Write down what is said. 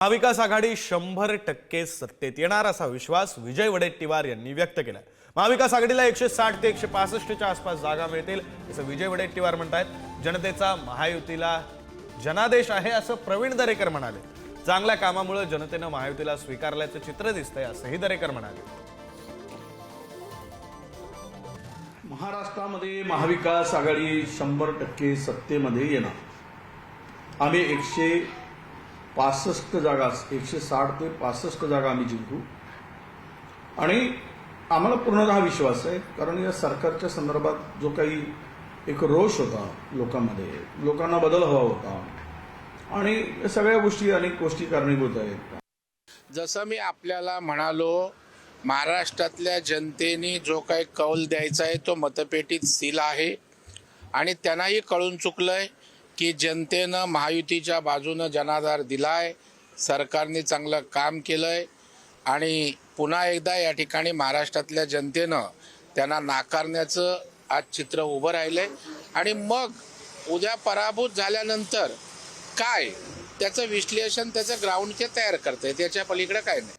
महाविकास आघाडी 100% सत्तेत येणार असा विश्वास विजय वडेट्टीवार यांनी व्यक्त केला। महाविकास आघाडीला 160 ते 165 च्या आसपास जागा मिळतील असं विजय वडेट्टीवार म्हणतात। जनतेचा महायुतीला जनादेश आहे असं प्रवीण दरेकर म्हणाले। चांगल्या कामामुळे जनतेने महायुतीला स्वीकारल्याचं चित्र दिसतंय असंही दरेकर म्हणाले। महाराष्ट्रामध्ये महाविकास आघाडी 100% सत्तेमध्ये येणार। आम्ही 165 जागा 160 ते 65 जागा आम्ही जिंकू आणि आम्हाला पूर्णतः विश्वास आहे, कारण या सरकारच्या संदर्भात जो काही एक रोष होता लोकांमध्ये, लोकांना बदल हवा होता आणि या सगळ्या गोष्टी अनेक गोष्टी कारणीभूत आहेत। जसं मी आपल्याला म्हणालो, महाराष्ट्रातल्या जनतेने जो काही कौल द्यायचा आहे तो मतपेटीत सील आहे आणि त्यांनाही कळून चुकलंय की जनतेनं महायुतीच्या बाजूनं जनाधार दिलाय, सरकारने चांगलं काम केलंय आणि पुन्हा एकदा या ठिकाणी महाराष्ट्रातल्या जनतेनं त्यांना नाकारण्याचं आज चित्र उभं राहिलंय आणि मग उद्या पराभूत झाल्यानंतर काय त्याचं विश्लेषण त्याचं ग्राउंड तयार करतंय, त्याच्या पलीकडे काय नाही।